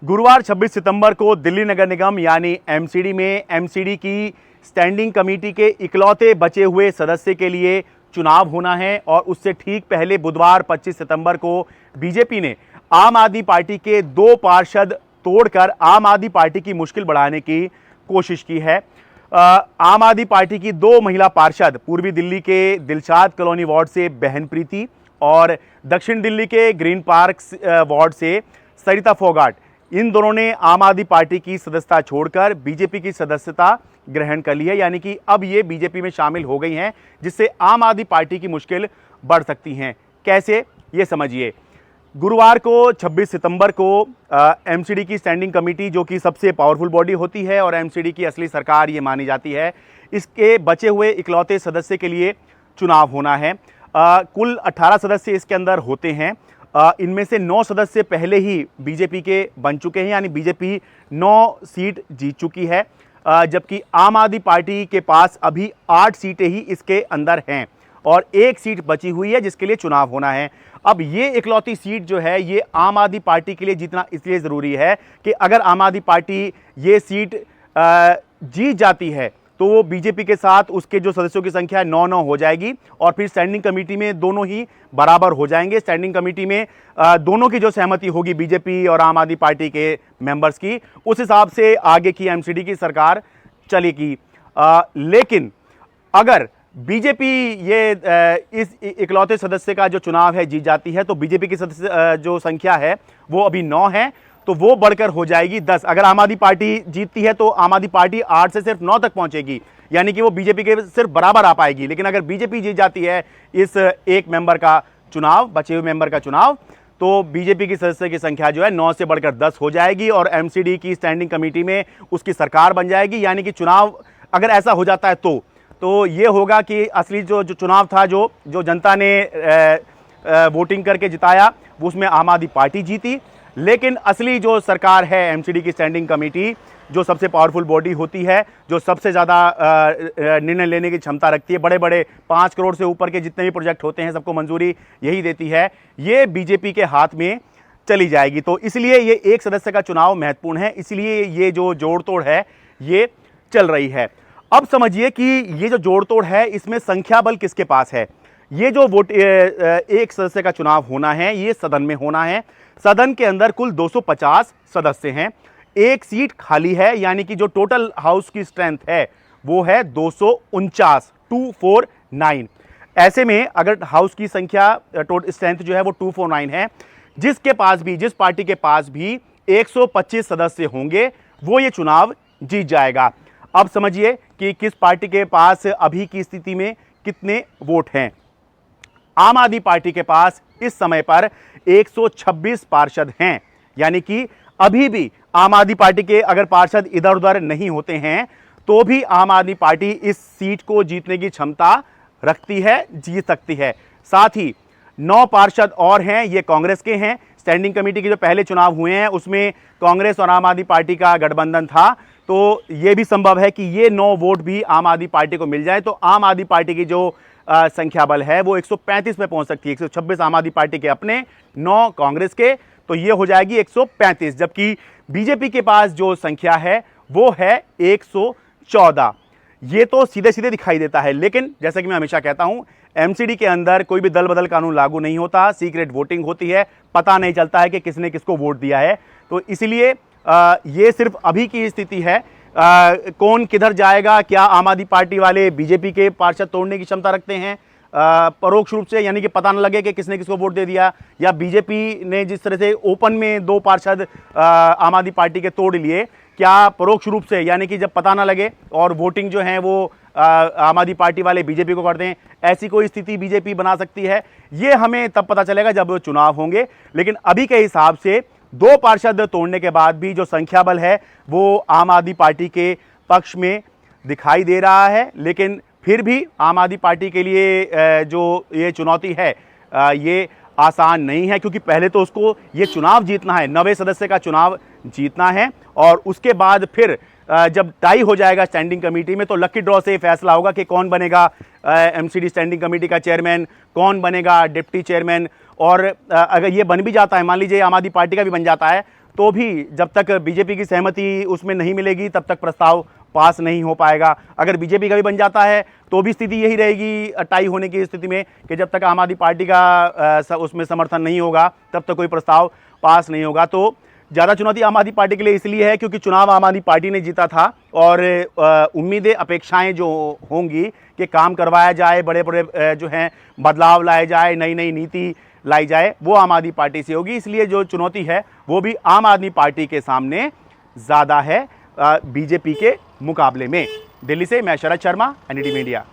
गुरुवार 26 सितंबर को दिल्ली नगर निगम यानी एमसीडी में एमसीडी की स्टैंडिंग कमेटी के इकलौते बचे हुए सदस्य के लिए चुनाव होना है और उससे ठीक पहले बुधवार 25 सितंबर को बीजेपी ने आम आदमी पार्टी के 2 पार्षद तोड़कर आम आदमी पार्टी की मुश्किल बढ़ाने की कोशिश की है। आम आदमी पार्टी की 2 महिला पार्षद पूर्वी दिल्ली के दिलशाद कॉलोनी वार्ड से बहन प्रीति और दक्षिण दिल्ली के ग्रीन पार्क वार्ड से सरिता फोगाट, इन दोनों ने आम आदमी पार्टी की सदस्यता छोड़कर बीजेपी की सदस्यता ग्रहण कर ली है, यानी कि अब ये बीजेपी में शामिल हो गई हैं, जिससे आम आदमी पार्टी की मुश्किल बढ़ सकती हैं। कैसे, ये समझिए। गुरुवार को 26 सितंबर को एमसीडी की स्टैंडिंग कमेटी, जो कि सबसे पावरफुल बॉडी होती है और एमसीडी की असली सरकार ये मानी जाती है, इसके बचे हुए इकलौते सदस्य के लिए चुनाव होना है। कुल 18 सदस्य इसके अंदर होते हैं। इनमें से 9 सदस्य पहले ही बीजेपी के बन चुके हैं, यानी बीजेपी 9 सीट जीत चुकी है, जबकि आम आदमी पार्टी के पास अभी 8 सीटें ही इसके अंदर हैं और 1 सीट बची हुई है जिसके लिए चुनाव होना है। अब ये इकलौती सीट जो है ये आम आदमी पार्टी के लिए जीतना इसलिए ज़रूरी है कि अगर आम आदमी पार्टी ये सीट जीत जाती है तो वो बीजेपी के साथ उसके जो सदस्यों की संख्या 9-9 हो जाएगी और फिर स्टैंडिंग कमेटी में दोनों ही बराबर हो जाएंगे। स्टैंडिंग कमेटी में दोनों की जो सहमति होगी बीजेपी और आम आदमी पार्टी के मेंबर्स की, उस हिसाब से आगे की एमसीडी की सरकार चलेगी। लेकिन अगर बीजेपी ये इस इकलौते सदस्य का जो चुनाव है जीत जाती है तो बीजेपी की सदस्य जो संख्या है वो अभी 9 है, तो वो बढ़कर हो जाएगी 10। अगर आम आदमी पार्टी जीतती है तो आम आदमी पार्टी 8 से सिर्फ 9 तक पहुंचेगी, यानी कि वो बीजेपी के सिर्फ बराबर आ पाएगी। लेकिन अगर बीजेपी जीत जाती है इस एक मेंबर का चुनाव, बचे हुए मेंबर का चुनाव, तो बीजेपी की सदस्य की संख्या जो है 9 से बढ़कर 10 हो जाएगी और एमसीडी की स्टैंडिंग कमेटी में उसकी सरकार बन जाएगी। यानी कि चुनाव अगर ऐसा हो जाता है तो ये होगा कि असली जो चुनाव था, जो जनता ने वोटिंग करके जिताया, उसमें आम आदमी पार्टी जीती। लेकिन असली जो सरकार है एमसीडी की स्टैंडिंग कमेटी, जो सबसे पावरफुल बॉडी होती है, जो सबसे ज़्यादा निर्णय लेने की क्षमता रखती है, बड़े बड़े 5 करोड़ से ऊपर के जितने भी प्रोजेक्ट होते हैं सबको मंजूरी यही देती है, ये बीजेपी के हाथ में चली जाएगी। तो इसलिए ये एक सदस्य का चुनाव महत्वपूर्ण है, इसलिए ये जो जोड़ तोड़ है ये चल रही है। अब समझिए कि ये जो जोड़ तोड़ है इसमें संख्या बल किसके पास है। ये जो वोट एक सदस्य का चुनाव होना है ये सदन में होना है। सदन के अंदर कुल 250 सदस्य हैं, 1 सीट खाली है, यानी कि जो टोटल हाउस की स्ट्रेंथ है वो है 249। ऐसे में अगर हाउस की संख्या टोटल स्ट्रेंथ जो है वो 249 है, जिस पार्टी के पास भी 125 सदस्य होंगे वो ये चुनाव जीत जाएगा। अब समझिए कि किस पार्टी के पास अभी की स्थिति में कितने वोट हैं। आम आदमी पार्टी के पास इस समय पर 126 पार्षद हैं, यानी कि अभी भी आम आदमी पार्टी के अगर पार्षद इधर उधर नहीं होते हैं तो भी आम आदमी पार्टी इस सीट को जीतने की क्षमता रखती है, जीत सकती है। साथ ही 9 पार्षद और हैं, ये कांग्रेस के हैं। स्टैंडिंग कमेटी के जो पहले चुनाव हुए हैं उसमें कांग्रेस और आम आदमी पार्टी का गठबंधन था, तो ये भी संभव है कि ये 9 वोट भी आम आदमी पार्टी को मिल जाए, तो आम आदमी पार्टी की जो संख्या बल है वो 135 पे पहुंच सकती है। 126 आम आदमी पार्टी के अपने, 9 कांग्रेस के, तो ये हो जाएगी 135। जबकि बीजेपी के पास जो संख्या है वो है 114। ये तो सीधे सीधे दिखाई देता है, लेकिन जैसा कि मैं हमेशा कहता हूं एमसीडी के अंदर कोई भी दल बदल कानून लागू नहीं होता, सीक्रेट वोटिंग होती है, पता नहीं चलता है कि किसने किसको वोट दिया है। तो इसलिए ये सिर्फ अभी की स्थिति है। कौन किधर जाएगा, क्या आम आदमी पार्टी वाले बीजेपी के पार्षद तोड़ने की क्षमता रखते हैं परोक्ष रूप से, यानी कि पता न लगे कि किसने किसको वोट दे दिया, या बीजेपी ने जिस तरह से ओपन में 2 पार्षद आम आदमी पार्टी के तोड़ लिए, क्या परोक्ष रूप से, यानी कि जब पता ना लगे और वोटिंग जो है वो आम आदमी पार्टी वाले बीजेपी को कर दें, ऐसी कोई स्थिति बीजेपी बना सकती है। ये हमें तब पता चलेगा जब चुनाव होंगे। लेकिन अभी के हिसाब से 2 पार्षद तोड़ने के बाद भी जो संख्या बल है वो आम आदमी पार्टी के पक्ष में दिखाई दे रहा है। लेकिन फिर भी आम आदमी पार्टी के लिए जो ये चुनौती है ये आसान नहीं है, क्योंकि पहले तो उसको ये चुनाव जीतना है, 90 सदस्य का चुनाव जीतना है, और उसके बाद फिर जब टाई हो जाएगा स्टैंडिंग कमेटी में तो लकी ड्रॉ से फैसला होगा कि कौन बनेगा एमसीडी स्टैंडिंग कमेटी का चेयरमैन, कौन बनेगा डिप्टी चेयरमैन। और अगर ये बन भी जाता है, मान लीजिए आम आदमी पार्टी का भी बन जाता है, तो भी जब तक बीजेपी की सहमति उसमें नहीं मिलेगी तब तक प्रस्ताव पास नहीं हो पाएगा। अगर बीजेपी का भी बन जाता है तो भी स्थिति यही रहेगी टाई होने की स्थिति में कि जब तक आम आदमी पार्टी का उसमें समर्थन नहीं होगा तब तक कोई प्रस्ताव पास नहीं होगा। तो ज़्यादा चुनौती आम आदमी पार्टी के लिए इसलिए है क्योंकि चुनाव आम आदमी पार्टी ने जीता था और उम्मीदें अपेक्षाएं जो होंगी कि काम करवाया जाए, बड़े बड़े जो हैं बदलाव लाए जाए, नई नई नीति लाई जाए, वो आम आदमी पार्टी से होगी। इसलिए जो चुनौती है वो भी आम आदमी पार्टी के सामने ज़्यादा है बीजेपी के मुकाबले में। दिल्ली से मैं शरद शर्मा, एनडीटीवी मीडिया।